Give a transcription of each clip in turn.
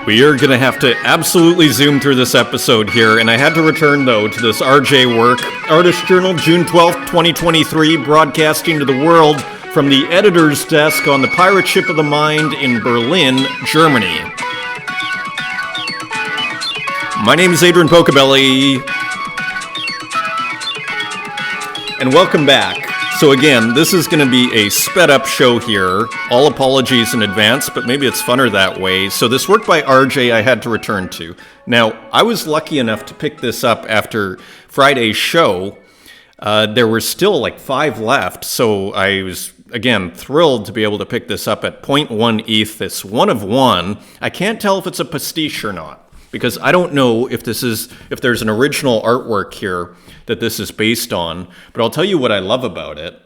We are going to have to absolutely zoom through this episode here, and I had to return, though, to this RJ work. Artist Journal, June 12th, 2023, broadcasting to the world from the editor's desk on the pirate ship of the mind in Berlin, Germany. My name is Adrian Pocobelli, and welcome back. So again, this is going to be a sped-up show here. All apologies in advance, but maybe it's funner that way. So this work by RJ I had to return to. Now, I was lucky enough to pick this up after Friday's show. There were still like 5 left, so I was, again, thrilled to be able to pick this up at 0.1 ETH, this 1 of 1. I can't tell if it's a pastiche or not, because I don't know if there's an original artwork here that this is based on, but I'll tell you what I love about it,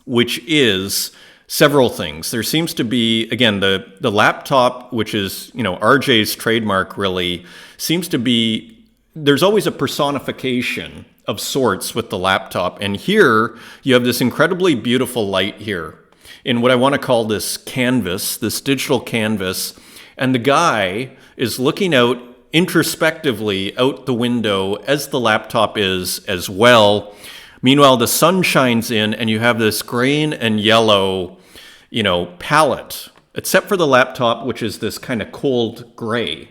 which is several things. There seems to be, again, the laptop, which is, RJ's trademark really, seems to be, there's always a personification of sorts with the laptop, and here you have this incredibly beautiful light here in what I want to call this canvas, this digital canvas, and the guy is looking out introspectively out the window as the laptop is as well. Meanwhile, the sun shines in and you have this green and yellow, palette, except for the laptop, which is this kind of cold gray.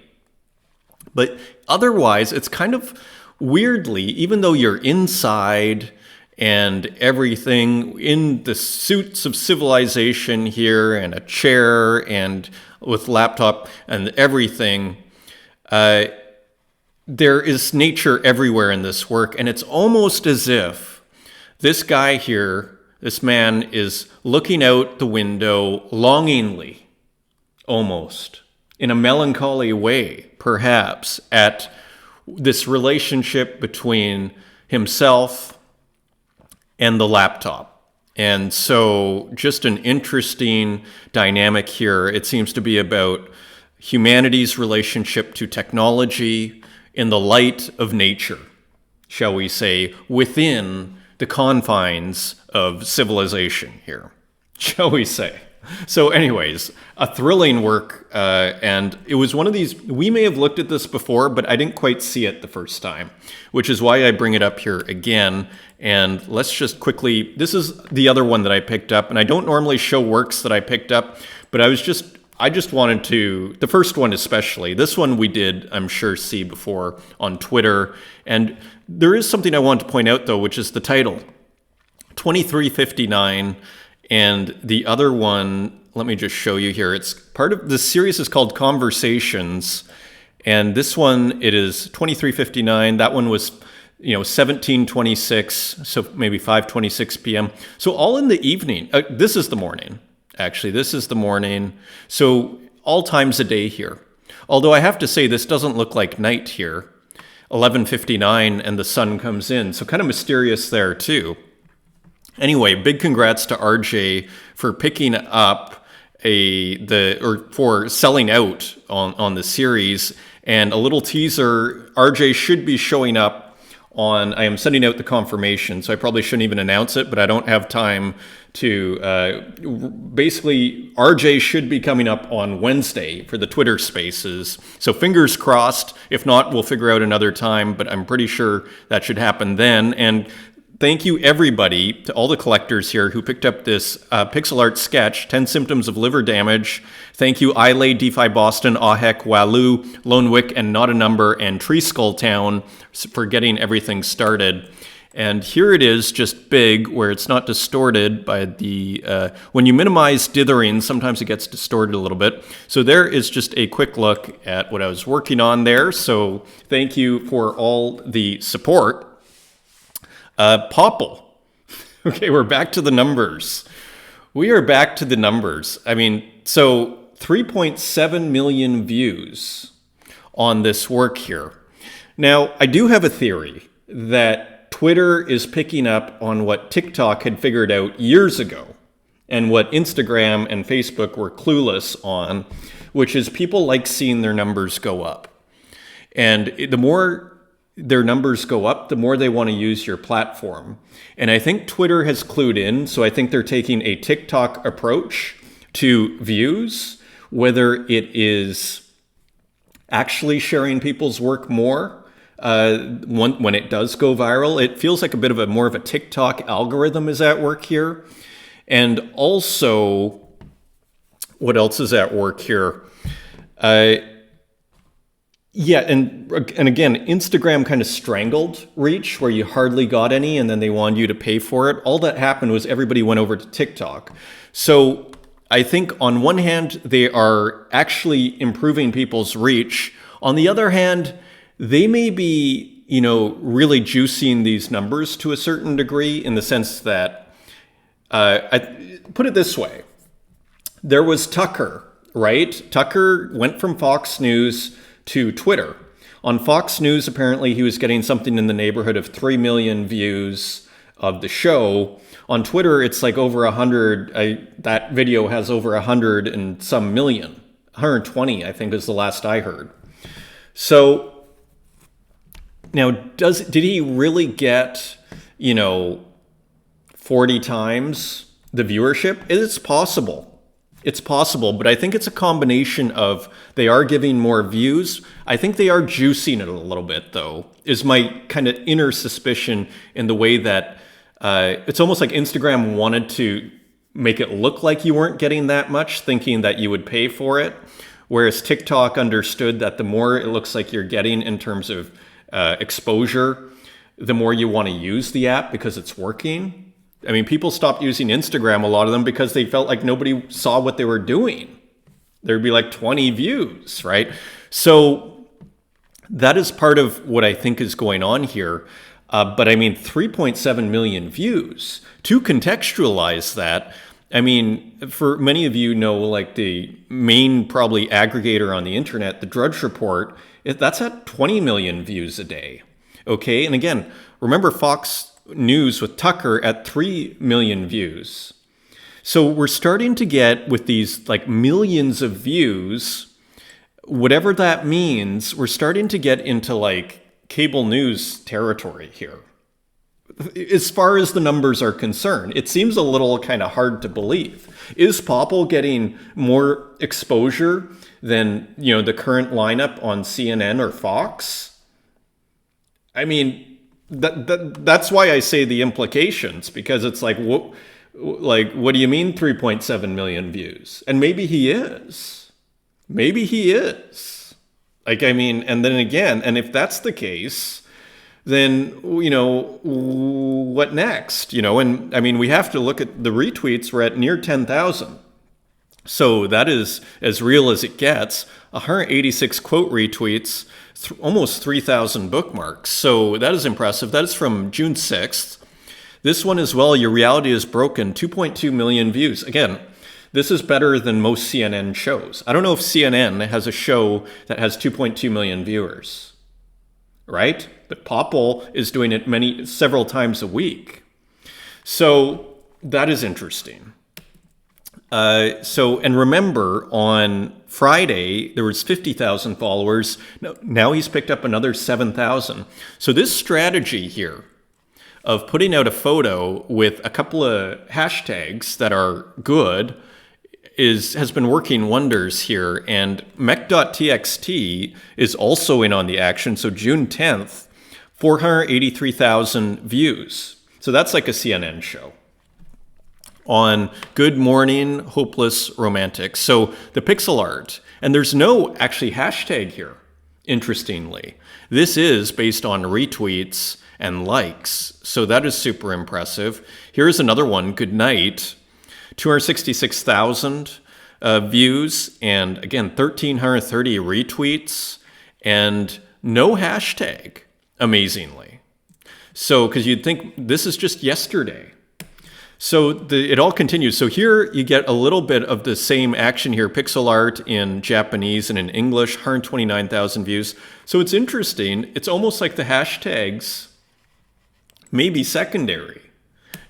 But otherwise, it's kind of weirdly, even though you're inside and everything in the suits of civilization here and a chair and with laptop and everything, there is nature everywhere in this work, and it's almost as if this guy here, this man, is looking out the window longingly, almost, in a melancholy way, perhaps, at this relationship between himself and the laptop. And so just an interesting dynamic here. It seems to be about humanity's relationship to technology in the light of nature, shall we say, within the confines of civilization here, shall we say. So anyways, a thrilling work, and it was one of these, we may have looked at this before, but I didn't quite see it the first time, which is why I bring it up here again. And let's just quickly, this is the other one that I picked up, and I don't normally show works that I picked up, but I just wanted to, the first one especially, this one we did, I'm sure, see before on Twitter. And there is something I want to point out, though, which is the title, 2359. And the other one, let me just show you here. It's part of, the series is called Conversations. And this one, it is 2359. That one was, 1726, so maybe 5:26 p.m. So all in the evening. This is the morning. Actually, this is the morning. So all times a day here. Although I have to say, this doesn't look like night here. 11:59 and the sun comes in. So kind of mysterious there too. Anyway, big congrats to RJ for picking up for selling out on the series. And a little teaser, RJ should be showing up I am sending out the confirmation, so I probably shouldn't even announce it, but I don't have time to, basically, RJ should be coming up on Wednesday for the Twitter Spaces. So fingers crossed. If not, we'll figure out another time, but I'm pretty sure that should happen then. And thank you, everybody, to all the collectors here who picked up this pixel art sketch, 10 Symptoms of Liver Damage. Thank you, Islay, DeFi Boston, Ahek, Waloo, Lone Wick, and Not a Number, and Tree Skull Town for getting everything started. And here it is, just big, where it's not distorted by the... when you minimize dithering, sometimes it gets distorted a little bit. So there is just a quick look at what I was working on there. So thank you for all the support. Popple. Okay, we're back to the numbers. We are back to the numbers. I mean, so 3.7 million views on this work here. Now, I do have a theory that Twitter is picking up on what TikTok had figured out years ago and what Instagram and Facebook were clueless on, which is people like seeing their numbers go up. And the more their numbers go up, the more they want to use your platform. And I think Twitter has clued in, so I think they're taking a TikTok approach to views, whether it is actually sharing people's work more when it does go viral. It feels like a bit of a more of a TikTok algorithm is at work here. And also, what else is at work here? Yeah, and again, Instagram kind of strangled reach where you hardly got any and then they wanted you to pay for it. All that happened was everybody went over to TikTok. So I think on one hand, they are actually improving people's reach. On the other hand, they may be, really juicing these numbers to a certain degree in the sense that, I put it this way. There was Tucker, right? Tucker went from Fox News to Twitter. On Fox News, apparently he was getting something in the neighborhood of 3 million views of the show. On Twitter, it's like over 100. That video has over 100 and some million. 120, I think, is the last I heard. So now, did he really get, 40 times the viewership? It's possible. It's possible, but I think it's a combination of they are giving more views. I think they are juicing it a little bit, though, is my kind of inner suspicion in the way that it's almost like Instagram wanted to make it look like you weren't getting that much, thinking that you would pay for it, whereas TikTok understood that the more it looks like you're getting in terms of exposure, the more you want to use the app because it's working. I mean, people stopped using Instagram, a lot of them, because they felt like nobody saw what they were doing. There'd be like 20 views, right? So that is part of what I think is going on here. But I mean, 3.7 million views. To contextualize that, I mean, for many of you know, like the main probably aggregator on the internet, the Drudge Report, that's at 20 million views a day. Okay, and again, remember Fox News with Tucker at 3 million views. So we're starting to get with these like millions of views, whatever that means, we're starting to get into like cable news territory here. As far as the numbers are concerned, it seems a little kind of hard to believe. Is Popple getting more exposure than, the current lineup on CNN or Fox? I mean, that's why I say the implications, because it's like, what do you mean 3.7 million views? And maybe he is. Maybe he is. Like, I mean, and then again, and if that's the case, then, what next? And I mean, we have to look at the retweets. We're at near 10,000. So that is as real as it gets. 186 quote retweets, almost 3,000 bookmarks. So that is impressive. That is from June 6th. This one as well, Your Reality is Broken, 2.2 million views. Again, this is better than most CNN shows. I don't know if CNN has a show that has 2.2 million viewers, right? But Popple is doing it several times a week. So that is interesting. And remember, on Friday, there was 50,000 followers. Now he's picked up another 7,000. So this strategy here of putting out a photo with a couple of hashtags that are good has been working wonders here. And mech.txt is also in on the action. So June 10th, 483,000 views. So that's like a CNN show. On Good Morning, Hopeless Romantic. So the pixel art, and there's no actually hashtag here, interestingly. This is based on retweets and likes, so that is super impressive. Here's another one, Good Night, 266,000 views, and again, 1,330 retweets, and no hashtag, amazingly. So, because you'd think this is just yesterday. So it all continues. So here you get a little bit of the same action here, pixel art in Japanese and in English, 129,000 views. So it's interesting. It's almost like the hashtags may be secondary,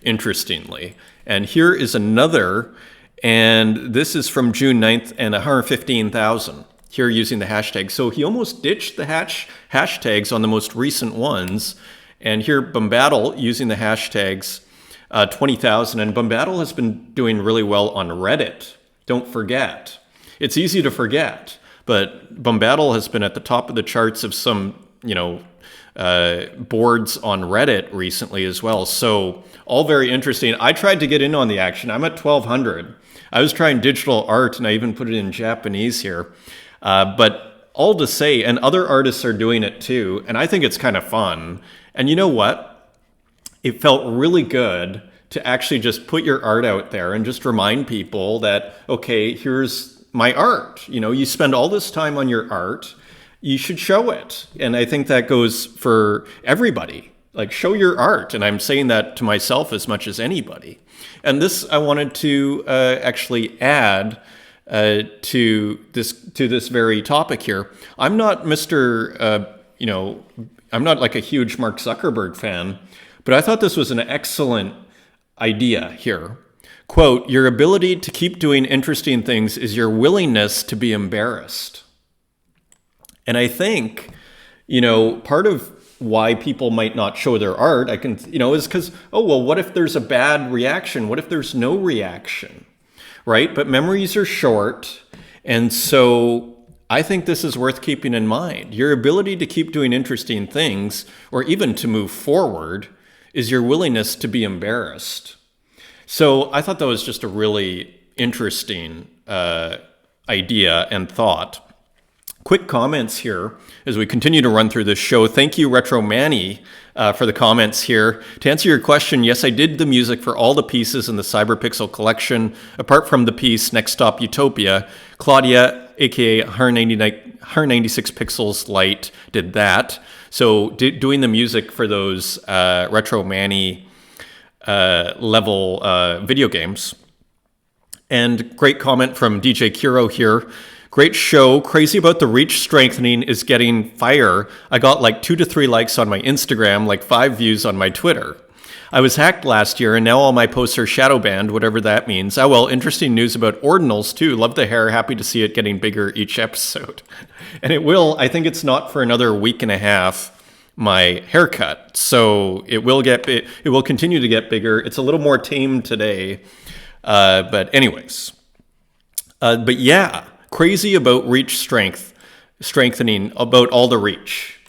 interestingly. And here is another, and this is from June 9th and 115,000 here using the hashtag. So he almost ditched the hashtags on the most recent ones. And here Bumbattle using the hashtags, 20,000, and Bumbattle has been doing really well on Reddit. Don't forget. It's easy to forget, but Bombadil has been at the top of the charts of some, boards on Reddit recently as well. So all very interesting. I tried to get in on the action. I'm at 1,200. I was trying digital art, and I even put it in Japanese here. But all to say, and other artists are doing it too, and I think it's kind of fun. And you know what? It felt really good to actually just put your art out there and just remind people that, okay, here's my art. You spend all this time on your art, you should show it. And I think that goes for everybody. Like, show your art. And I'm saying that to myself as much as anybody. And this, I wanted to actually add to this very topic here. I'm not I'm not like a huge Mark Zuckerberg fan, but I thought this was an excellent idea here. Quote, "Your ability to keep doing interesting things is your willingness to be embarrassed." And I think, part of why people might not show their art, is because, what if there's a bad reaction? What if there's no reaction, right? But memories are short. And so I think this is worth keeping in mind. Your ability to keep doing interesting things, or even to move forward, is your willingness to be embarrassed. So I thought that was just a really interesting idea and thought. Quick comments here as we continue to run through this show. Thank you, Retro Manny, for the comments here. To answer your question, yes, I did the music for all the pieces in the Cyberpixel collection, apart from the piece Next Stop Utopia. Claudia, aka 196 Pixels Light, did that. So doing the music for those Retro Manny level video games. And great comment from DJ Kiro here. Great show. Crazy about the reach strengthening is getting fire. I got like 2 to 3 likes on my Instagram, like 5 views on my Twitter. I was hacked last year and now all my posts are shadow banned, whatever that means. Oh well, interesting news about ordinals too. Love the hair. Happy to see it getting bigger each episode. And it will, I think it's not for another week and a half, my haircut. So it will continue to get bigger. It's a little more tame today. But anyways. But yeah. Crazy about reach strengthening, about all the reach.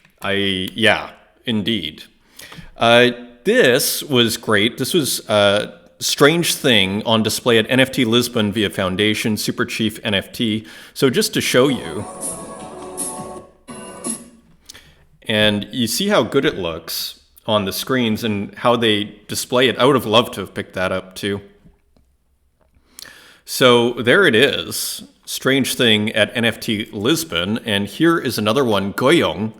Indeed. This was great. This was a strange thing on display at NFT Lisbon via Foundation, Super Chief NFT. So just to show you, and you see how good it looks on the screens and how they display it. I would have loved to have picked that up too. So there it is. Strange thing at NFT Lisbon. And here is another one, Goyong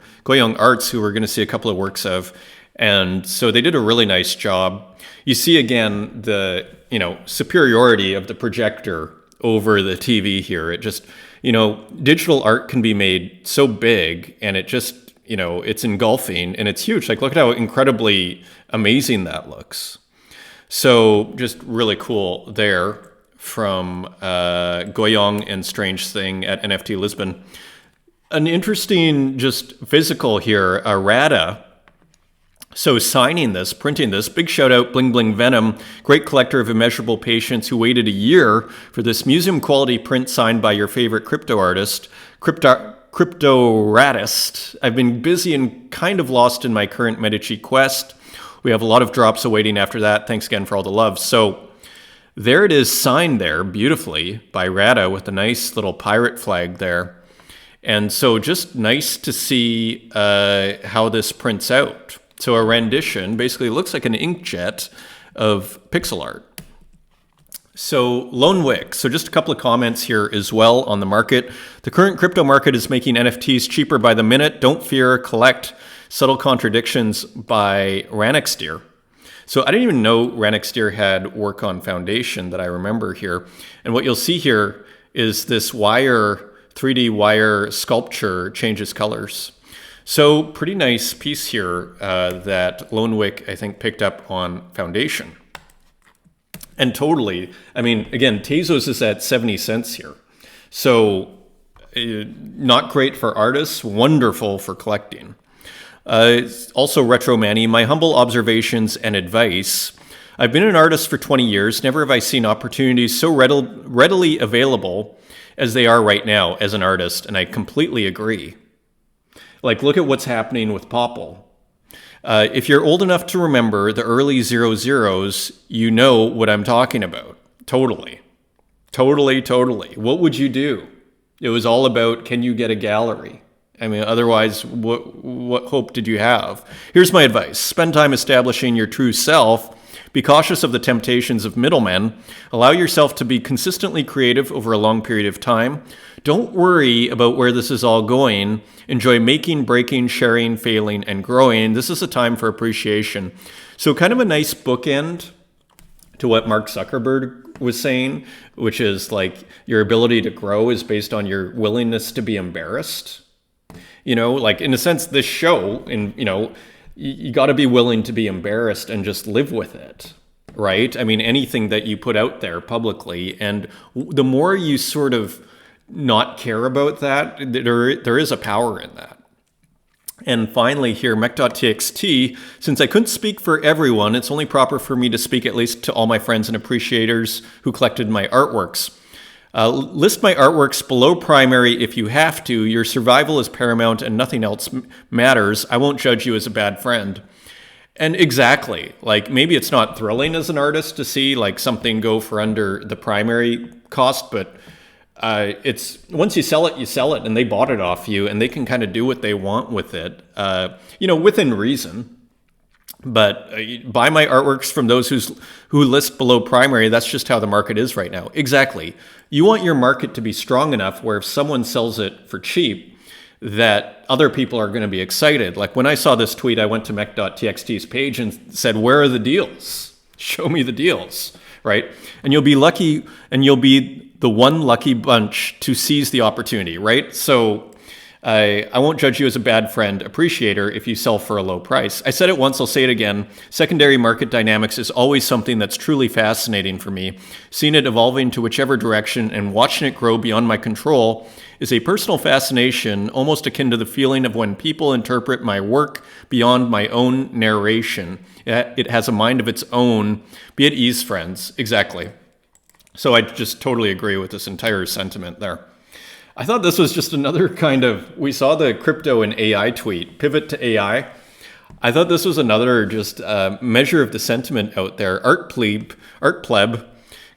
Arts, who we're going to see a couple of works of. And so they did a really nice job. You see again the, superiority of the projector over the TV here. It just, digital art can be made so big and it just, it's engulfing and it's huge. Like, look at how incredibly amazing that looks. So just really cool there. From Goyong and Strange Thing at NFT Lisbon. An interesting just physical here, Rada. So signing this, printing this, big shout out, Bling Bling Venom, great collector of immeasurable patience who waited a year for this museum quality print signed by your favorite crypto artist, Cryptoratist. I've been busy and kind of lost in my current Medici quest. We have a lot of drops awaiting after that. Thanks again for all the love. So there it is, signed there beautifully by Rada with a nice little pirate flag there. And so just nice to see how this prints out. So a rendition basically looks like an inkjet of pixel art. So Lone Wick. So just a couple of comments here as well on the market. The current crypto market is making NFTs cheaper by the minute. Don't fear, collect. Subtle contradictions by Ranixdeer. So I didn't even know Ranixdeer had work on Foundation that I remember here. And what you'll see here is this 3D wire sculpture changes colors. So pretty nice piece here that Lone Wick, I think, picked up on Foundation. And totally, again, Tezos is at 70 cents here. So not great for artists, wonderful for collecting. Also Retro Manny, my humble observations and advice. I've been an artist for 20 years. Never have I seen opportunities so readily available as they are right now as an artist, and I completely agree. Like, look at what's happening with Popple. If you're old enough to remember the early 00s, you know what I'm talking about. Totally. Totally. What would you do? It was all about, can you get a gallery? I mean, otherwise, what hope did you have? Here's my advice. Spend time establishing your true self. Be cautious of the temptations of middlemen. Allow yourself to be consistently creative over a long period of time. Don't worry about where this is all going. Enjoy making, breaking, sharing, failing, and growing. This is a time for appreciation. So kind of a nice bookend to what Mark Zuckerberg was saying, which is like your ability to grow is based on your willingness to be embarrassed. You know, like in a sense, this show, you got to be willing to be embarrassed and just live with it, right? I mean, anything that you put out there publicly, and the more you sort of not care about that, there is a power in that. And finally here, mech.txt, since I couldn't speak for everyone, it's only proper for me to speak at least to all my friends and appreciators who collected my artworks. List my artworks below primary if you have to. Your survival is paramount and nothing else matters. I won't judge you as a bad friend. And exactly, like maybe it's not thrilling as an artist to see like something go for under the primary cost, but it's once you sell it, and they bought it off you, and they can kind of do what they want with it, within reason. But buy my artworks from those who list below primary. That's just how the market is right now. Exactly. You want your market to be strong enough where if someone sells it for cheap, that other people are going to be excited. Like when I saw this tweet, I went to mech.txt's page and said, where are the deals? Show me the deals, right? And you'll be lucky, and you'll be the one lucky bunch to seize the opportunity, right? So I won't judge you as a bad friend appreciator if you sell for a low price. I said it once, I'll say it again. Secondary market dynamics is always something that's truly fascinating for me. Seeing it evolving to whichever direction and watching it grow beyond my control is a personal fascination, almost akin to the feeling of when people interpret my work beyond my own narration. It has a mind of its own. Be at ease, friends. Exactly. So I just totally agree with this entire sentiment there. I thought this was just another we saw the crypto and AI tweet, pivot to AI. I thought this was another just measure of the sentiment out there. Art pleb.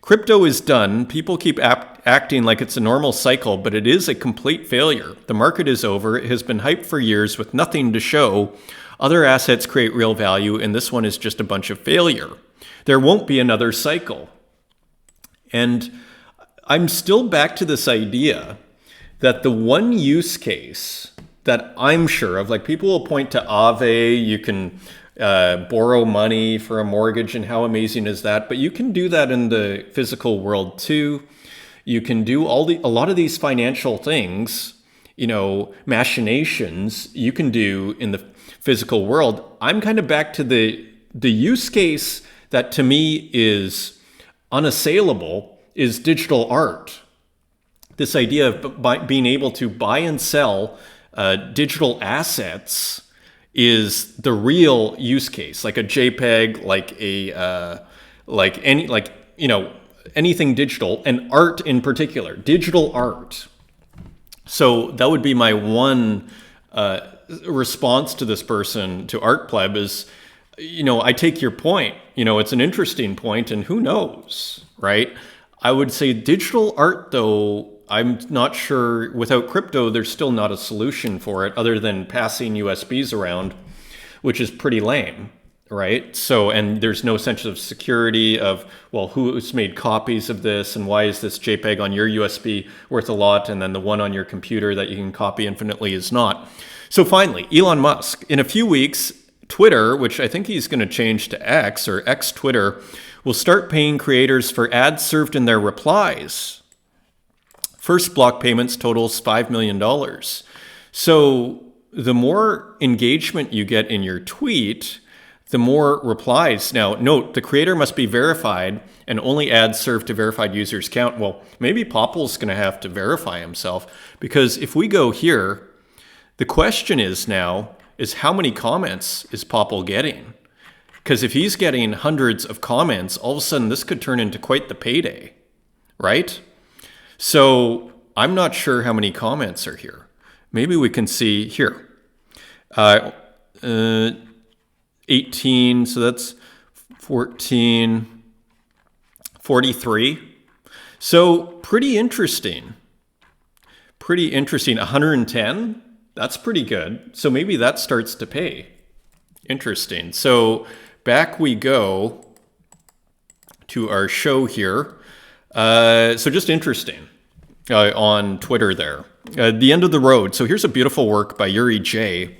Crypto is done. People keep acting like it's a normal cycle, but it is a complete failure. The market is over. It has been hyped for years with nothing to show. Other assets create real value, and this one is just a bunch of failure. There won't be another cycle. And I'm still back to this idea that the one use case that I'm sure of, like people will point to Aave, you can borrow money for a mortgage and how amazing is that? But you can do that in the physical world too. You can do a lot of these financial things, machinations you can do in the physical world. I'm kind of back to the use case that to me is unassailable is digital art. This idea of being able to buy and sell digital assets is the real use case, like a JPEG, anything digital, and art in particular, digital art. So that would be my one response to this person, to Art Pleb, is, I take your point. It's an interesting point, and who knows, right? I would say digital art, though, I'm not sure, without crypto, there's still not a solution for it other than passing USBs around, which is pretty lame, right? So, and there's no sense of security of, well, who's made copies of this and why is this JPEG on your USB worth a lot and then the one on your computer that you can copy infinitely is not. So finally, Elon Musk. In a few weeks, Twitter, which I think he's going to change to X or X Twitter, will start paying creators for ads served in their replies. First block payments totals $5 million. So the more engagement you get in your tweet, the more replies. Now, note, the creator must be verified and only ads served to verified users count. Well, maybe Popple's going to have to verify himself, because if we go here, the question is how many comments is Popple getting? Because if he's getting hundreds of comments, all of a sudden this could turn into quite the payday, right? So I'm not sure how many comments are here. Maybe we can see here. 18, so that's 14, 43. So pretty interesting. Pretty interesting. 110, that's pretty good. So maybe that starts to pay. Interesting. So back we go to our show here. So just interesting on Twitter there. The End of the Road. So here's a beautiful work by Yuri J.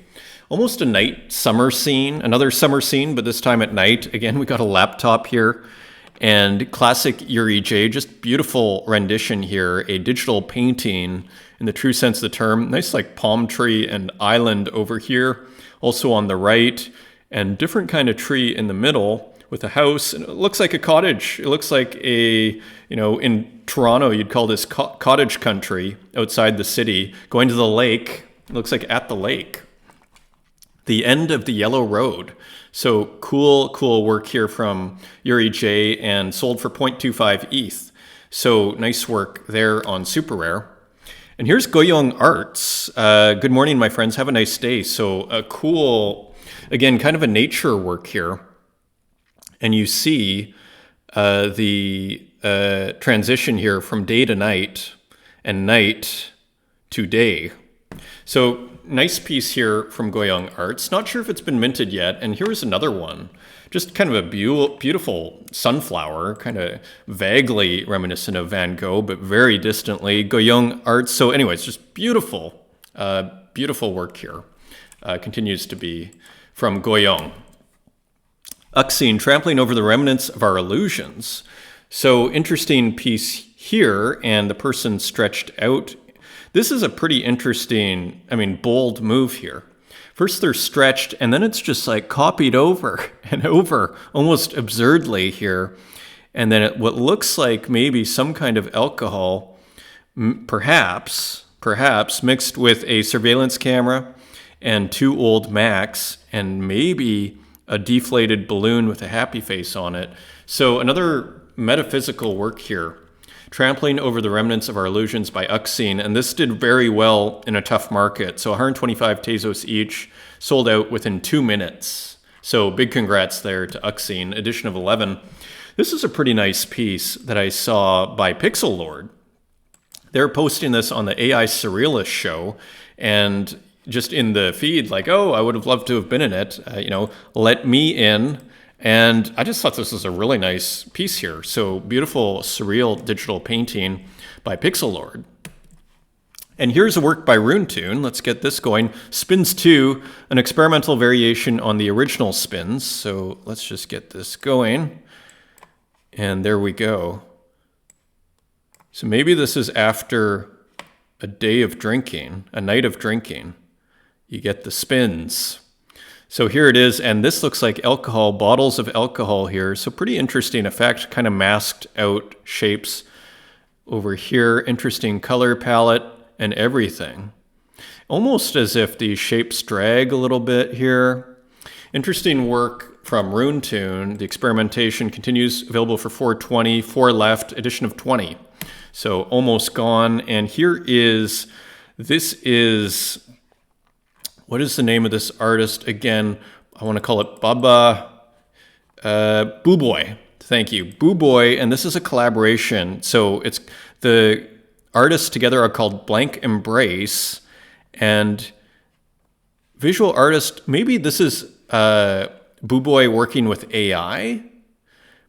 Almost a night summer scene, another summer scene, but this time at night. Again, we got a laptop here. And classic Yuri J, just beautiful rendition here, a digital painting in the true sense of the term. Nice like palm tree and island over here, also on the right, and different kind of tree in the middle with a house. And it looks like a cottage. It looks like a, in Toronto, you'd call this cottage country outside the city, going to the lake. It looks like at the lake. The End of the Yellow Road. So cool work here from Yuri J and sold for 0.25 ETH. So nice work there on Super Rare. And here's Goyong Arts. Good morning, my friends. Have a nice day. So a cool, again, kind of a nature work here. And you see the transition here from day to night and night to day. So nice piece here from Goyong Arts. Not sure if it's been minted yet. And here's another one. Just kind of a beautiful sunflower, kind of vaguely reminiscent of Van Gogh, but very distantly. Goyong Arts. So anyways, just beautiful work here. Continues to be from Goyong. Uxine, trampling over the remnants of our illusions. So interesting piece here, and the person stretched out. This is a pretty interesting, bold move here. First they're stretched, and then it's just like copied over and over, almost absurdly here. And then what looks like maybe some kind of alcohol, perhaps mixed with a surveillance camera and 2 old Macs, and maybe a deflated balloon with a happy face on it. So another metaphysical work here. Trampling over the remnants of our illusions by Uxine, and this did very well in a tough market. So 125 Tezos each, sold out within 2 minutes. So big congrats there to Uxine, edition of 11. This is a pretty nice piece that I saw by Pixel Lord. They're posting this on the AI Surrealist show, and just in the feed, like, oh, I would have loved to have been in it. Let me in. And I just thought this was a really nice piece here. So beautiful, surreal digital painting by Pixel Lord. And here's a work by Runetune. Let's get this going. Spins 2, an experimental variation on the original spins. So let's just get this going. And there we go. So maybe this is after a day of drinking, a night of drinking. You get the spins. So here it is, and this looks like alcohol, bottles of alcohol here. So pretty interesting effect, kind of masked out shapes over here. Interesting color palette and everything. Almost as if these shapes drag a little bit here. Interesting work from Runetune. The experimentation continues, available for 420, 4 left, edition of 20. So almost gone. And here is, what is the name of this artist? Again, I want to call it Baba Booboy. Thank you, Booboy. And this is a collaboration. So it's the artists together are called Blank Embrace. And visual artist, maybe this is Booboy working with AI,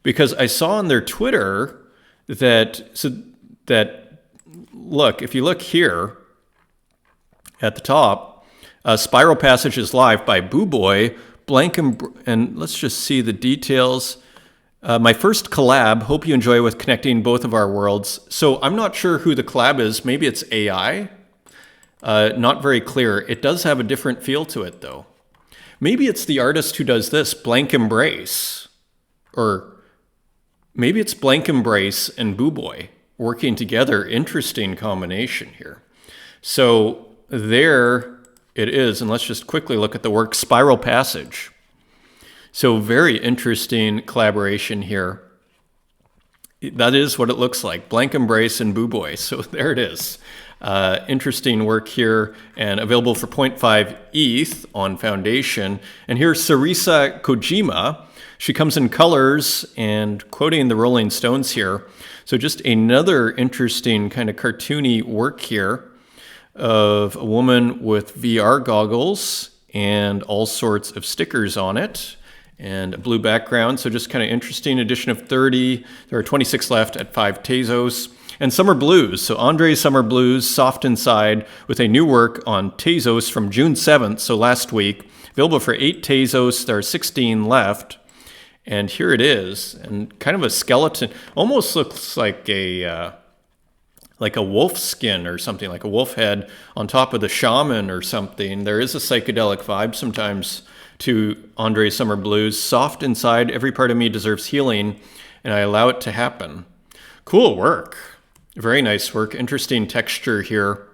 because I saw on their Twitter that look, if you look here at the top, Spiral Passage is live by Booboy, Blank, and let's just see the details. My first collab, hope you enjoy with connecting both of our worlds. So I'm not sure who the collab is. Maybe it's AI. Not very clear. It does have a different feel to it, though. Maybe it's the artist who does this, Blank Embrace. Or maybe it's Blank Embrace and Booboy working together. Interesting combination here. So there it is, and let's just quickly look at the work Spiral Passage. So very interesting collaboration here. That is what it looks like, Blank Embrace and Booboy. So there it is. Interesting work here, and available for 0.5 ETH on Foundation. And here's Sarisa Kojima. She comes in colors and quoting the Rolling Stones here. So just another interesting kind of cartoony work here of a woman with VR goggles and all sorts of stickers on it and a blue background. So just kind of interesting. Edition of 30. There are 26 left at 5 Tezos. And Summer Blues. So Andre's Summer Blues, Soft Inside, with a new work on Tezos from June 7th, so last week. Available for 8 Tezos. There are 16 left. And here it is. And kind of a skeleton. Almost looks like a wolf skin or something, like a wolf head on top of the shaman or something. There is a psychedelic vibe sometimes to Andre's Summer Blues. Soft Inside, every part of me deserves healing, and I allow it to happen. Cool work. Very nice work. Interesting texture here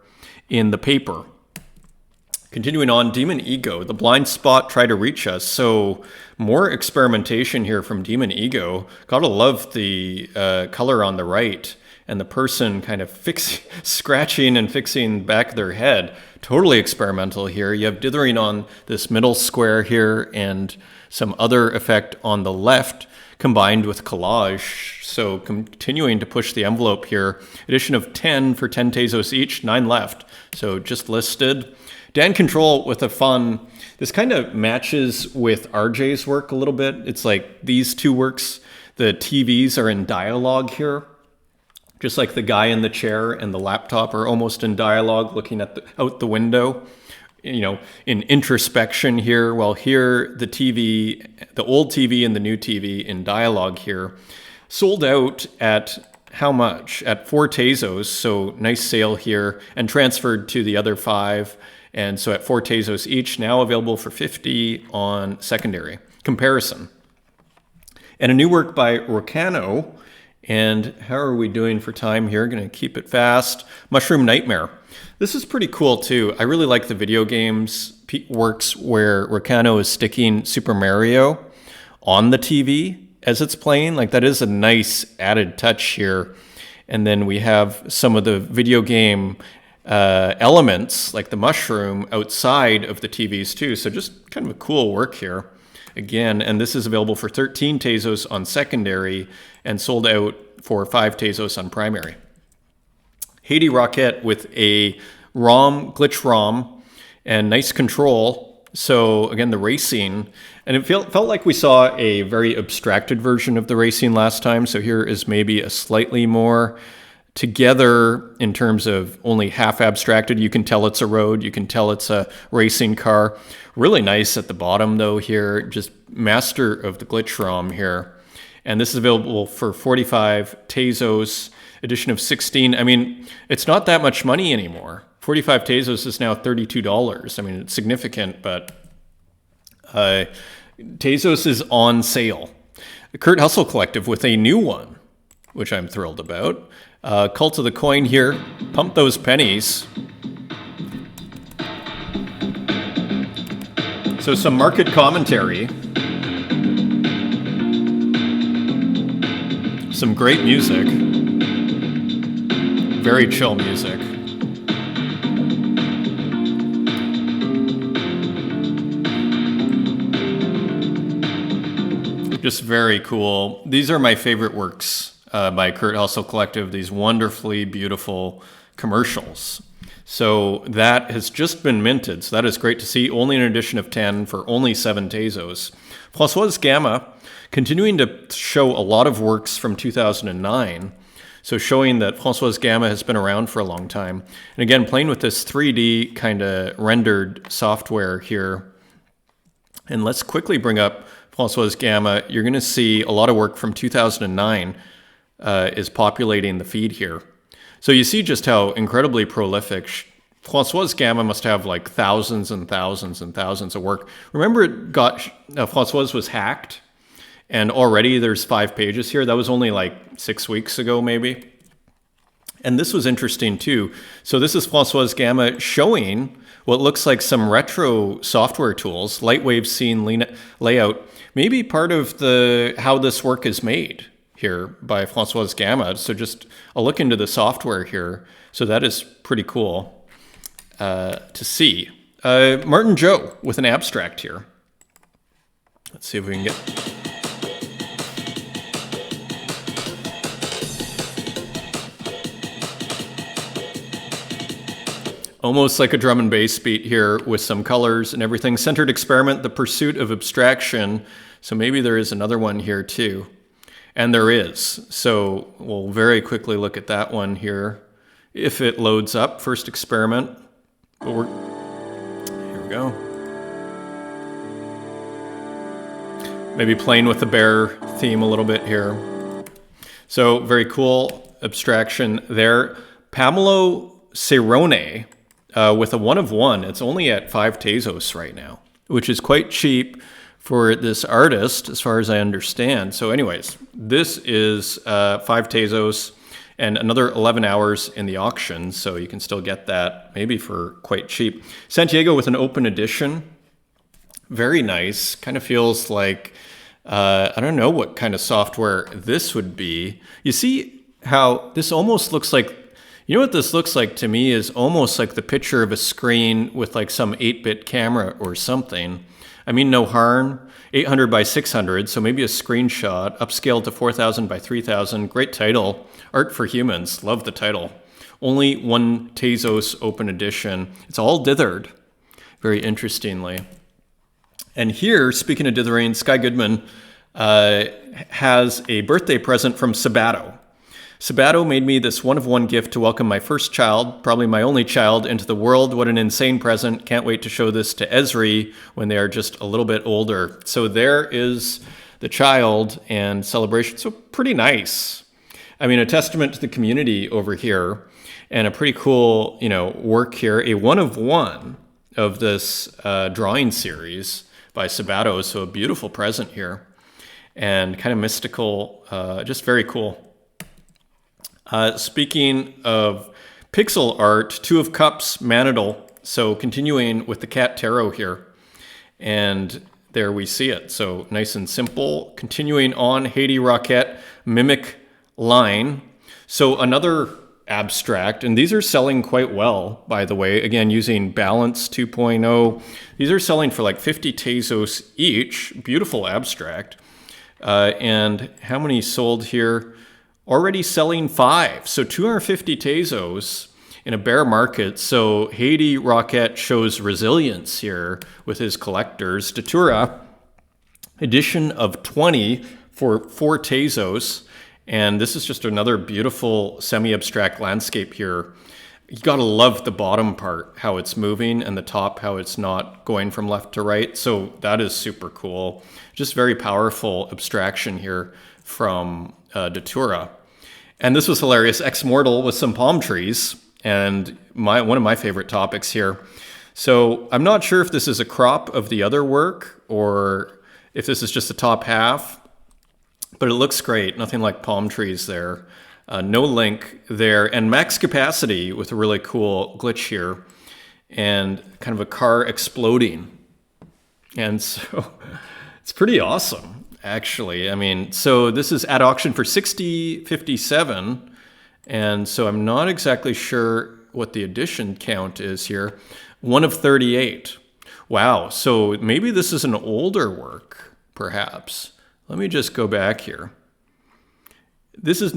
in the paper. Continuing on, Demon Ego, the blind spot try to reach us. So more experimentation here from Demon Ego. Gotta love the color on the right and the person kind of scratching and fixing back their head. Totally experimental here. You have dithering on this middle square here and some other effect on the left combined with collage. So continuing to push the envelope here. Edition of 10 for 10 Tezos each, 9 left. So just listed. Dan Control with a fun, this kind of matches with RJ's work a little bit. It's like these two works, the TVs are in dialogue here. Just like the guy in the chair and the laptop are almost in dialogue looking at out the window. You know, in introspection here, while here the TV, the old TV and the new TV in dialogue here, sold out at how much? At 4 Tezos, so nice sale here, and transferred to the other 5, and so at 4 Tezos each, now available for 50 on secondary. Comparison. And a new work by Rocano, and how are we doing for time here? Going to keep it fast. Mushroom Nightmare. This is pretty cool too. I really like the video games works where Rocano is sticking Super Mario on the TV as it's playing. Like that is a nice added touch here. And then we have some of the video game elements like the mushroom outside of the TVs too. So just kind of a cool work here. Again, and this is available for 13 Tezos on secondary and sold out for 5 Tezos on primary. Haiti Rocket with a ROM, glitch ROM, and nice control. So again, the racing, and it felt like we saw a very abstracted version of the racing last time. So here is maybe a slightly more together in terms of only half abstracted. You can tell it's a road. You can tell it's a racing car. Really nice at the bottom though here, just master of the glitch ROM here. And this is available for 45 Tezos, edition of 16. I mean, it's not that much money anymore. 45 Tezos is now $32. I mean, it's significant, but Tezos is on sale. The Kurt Hustle Collective with a new one, which I'm thrilled about. Cult of the Coin here. Pump those pennies. So some market commentary. Some great music. Very chill music. Just very cool. These are my favorite works by Kurt Hustle Collective, these wonderfully beautiful commercials. So that has just been minted. So that is great to see. Only an edition of 10 for only 7 Tezos. Françoise Gamma continuing to show a lot of works from 2009. So showing that Françoise Gamma has been around for a long time. And again, playing with this 3D kind of rendered software here. And let's quickly bring up Françoise Gamma. You're going to see a lot of work from 2009 is populating the feed here. So you see just how incredibly prolific Françoise Gamma must have, like thousands and thousands and thousands of work. Remember, Françoise was hacked, and already there's 5 pages here. That was only like 6 weeks ago, maybe. And this was interesting too. So this is Françoise Gamma showing what looks like some retro software tools, Lightwave scene layout, maybe part of the how this work is made here by Françoise Gamma. So just a look into the software here. So that is pretty cool to see. Martin Joe with an abstract here. Let's see if we can get... Almost like a drum and bass beat here with some colors and everything. Centered experiment, the pursuit of abstraction. So maybe there is another one here too. And there is. So we'll very quickly look at that one here. If it loads up, first experiment. But here we go. Maybe playing with the bear theme a little bit here. So very cool abstraction there. Pamelo Cerrone. With a 1 of 1, it's only at 5 Tezos right now, which is quite cheap for this artist, as far as I understand. So anyways, this is 5 Tezos and another 11 hours in the auction, so you can still get that maybe for quite cheap. Santiago with an open edition. Very nice. Kind of feels like, I don't know what kind of software this would be. You see how this almost looks like, you know what this looks like to me is almost like the picture of a screen with like some 8-bit camera or something. I mean, no harm, 800 by 600, so maybe a screenshot, upscaled to 4000 by 3000. Great title, Art for Humans, love the title. Only 1 Tezos open edition. It's all dithered, very interestingly. And here, speaking of dithering, Sky Goodman has a birthday present from Sabato. Sabato made me this 1 of 1 gift to welcome my first child, probably my only child, into the world. What an insane present. Can't wait to show this to Esri when they are just a little bit older. So there is the child and celebration. So pretty nice. I mean, a testament to the community over here and a pretty cool, work here. A 1 of 1 of this drawing series by Sabato. So a beautiful present here and kind of mystical, just very cool. Speaking of pixel art, 2 of Cups, Manadal. So continuing with the Cat Tarot here. And there we see it. So nice and simple. Continuing on, Haiti Rocket, Mimic Line. So another abstract, and these are selling quite well, by the way. Again, using Balance 2.0. These are selling for like 50 Tezos each. Beautiful abstract. And how many sold here? Already selling 5, so 250 Tezos in a bear market. So Haiti Rocket shows resilience here with his collectors. Datura, edition of 20 for 4 Tezos. And this is just another beautiful semi-abstract landscape here. You gotta love the bottom part, how it's moving, and the top, how it's not going from left to right. So that is super cool. Just very powerful abstraction here from Datura. And this was hilarious. Ex-Mortal with some palm trees, and one of my favorite topics here. So I'm not sure if this is a crop of the other work or if this is just the top half, but it looks great. Nothing like palm trees there. No link there. And max capacity with a really cool glitch here and kind of a car exploding. And so it's pretty awesome. Actually, I mean, so this is at auction for $60.57, and so I'm not exactly sure what the edition count is here. 1 of 38. Wow, so maybe this is an older work, perhaps. Let me just go back here. This is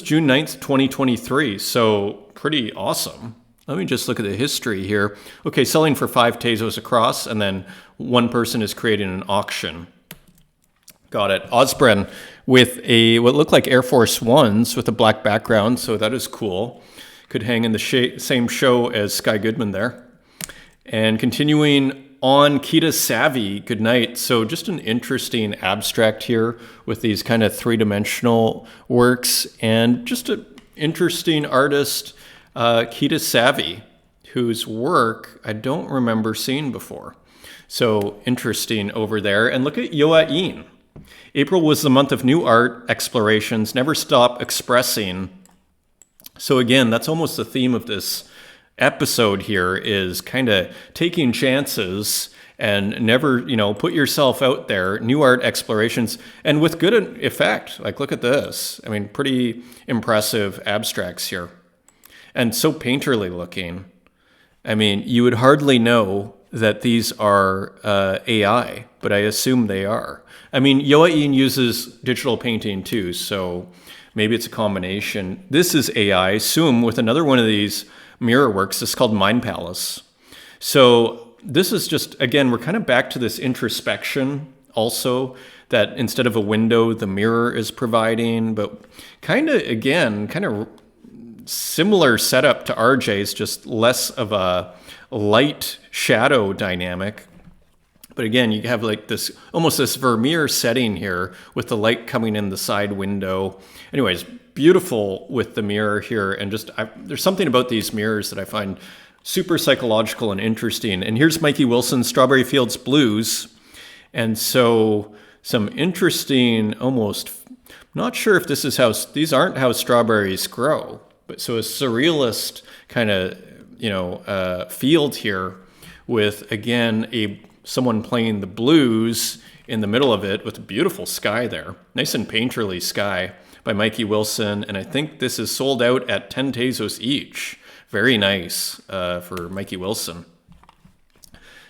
June 9th, 2023, so pretty awesome. Let me just look at the history here. Okay, selling for 5 Tezos across, and then one person is creating an auction. Got it. Osprey with what looked like Air Force Ones with a black background, so that is cool. Could hang in the same show as Sky Goodman there. And continuing on, Kita Savvy, good night. So just an interesting abstract here with these kind of three-dimensional works, and just an interesting artist, Kita Savvy, whose work I don't remember seeing before. So interesting over there. And look at Yoain. April was the month of new art explorations, never stop expressing. So again, that's almost the theme of this episode here, is kind of taking chances and never, put yourself out there, new art explorations, and with good effect. Like, look at this. I mean, pretty impressive abstracts here. and so painterly looking. I mean, you would hardly know that these are AI, but I assume they are. I mean, Joaquin uses digital painting too, so maybe it's a combination. This is AI, Zoom, with another one of these mirror works. This is called Mind Palace. So this is just, again, we're kind of back to this introspection also, that instead of a window, the mirror is providing, but kind of similar setup to RJ's, just less of a light shadow dynamic. But again, you have like this, almost this Vermeer setting here with the light coming in the side window. Anyways, beautiful with the mirror here. And just, there's something about these mirrors that I find super psychological and interesting. And here's Mikey Wilson's Strawberry Fields Blues. And so some interesting, almost, not sure if this is how, these aren't how strawberries grow, but so a surrealist kind of, field here with, again, someone playing the blues in the middle of it with a beautiful sky there. Nice and painterly sky by Mikey Wilson. And I think this is sold out at 10 Tezos each. Very nice for Mikey Wilson.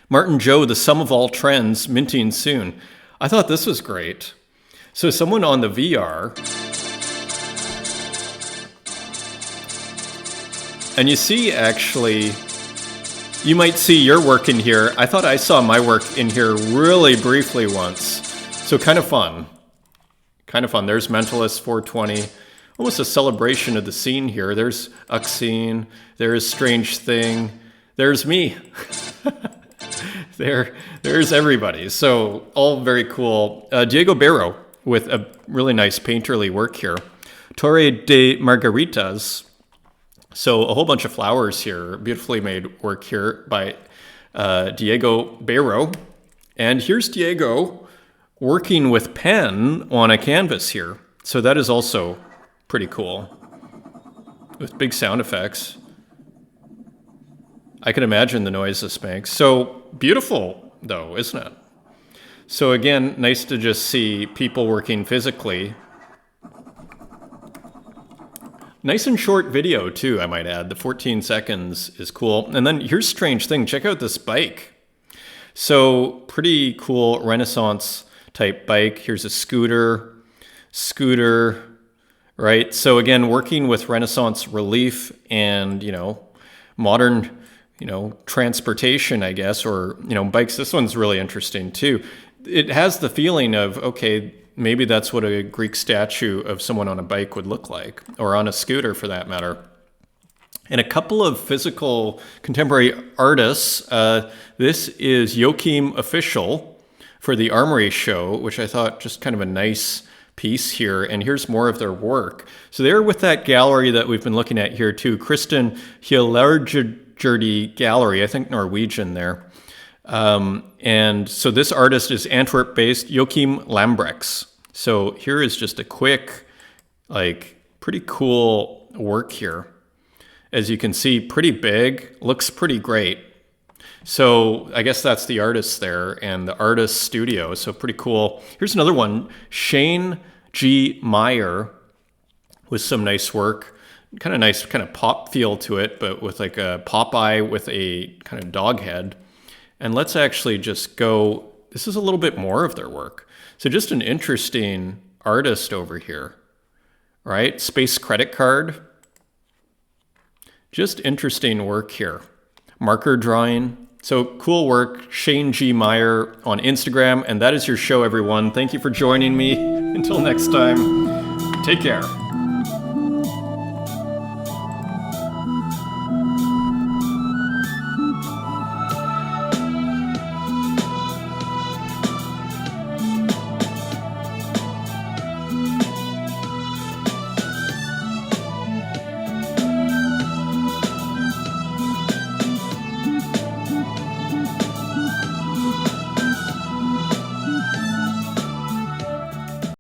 Martin Joe, The Sum of All Trends, minting soon. I thought this was great. So someone on the VR, and you see actually, you might see your work in here. I thought I saw my work in here really briefly once. So kind of fun. Kind of fun. There's Mentalist 420. Almost a celebration of the scene here. There's Uxine. There's Strange Thing. There's me. There's everybody. So all very cool. Diego Barro with a really nice painterly work here. Torre de Margaritas. So a whole bunch of flowers here. Beautifully made work here by Diego Barro. And here's Diego working with pen on a canvas here. So that is also pretty cool with big sound effects. I can imagine the noise this makes. So beautiful, though, isn't it? So again, nice to just see people working physically. Nice and short video, too, I might add. The 14 seconds is cool. And then here's Strange Thing. Check out this bike. So pretty cool Renaissance type bike. Here's a scooter, right? So again, working with Renaissance relief and, modern, transportation, I guess, or, bikes. This one's really interesting too. It has the feeling of, okay, maybe that's what a Greek statue of someone on a bike would look like, or on a scooter for that matter. And a couple of physical contemporary artists. This is Joachim Official for the Armory show, which I thought just kind of a nice piece here. And here's more of their work. So they're with that gallery that we've been looking at here too, Kristen Hjellergerdi Gallery, I think Norwegian there. And so this artist is Antwerp-based Joachim Lambrechts. So here is just a quick, pretty cool work here. As you can see, pretty big, looks pretty great. So I guess that's the artist there and the artist studio. So pretty cool. Here's another one, Shane G. Meyer, with some nice work. Kind of nice, kind of pop feel to it, but with like a Popeye with a kind of dog head. And let's actually just go, this is a little bit more of their work. So just an interesting artist over here, right? Space credit card. Just interesting work here. Marker drawing. So cool work, Shane G. Meyer on Instagram. And that is your show, everyone. Thank you for joining me. Until next time, take care.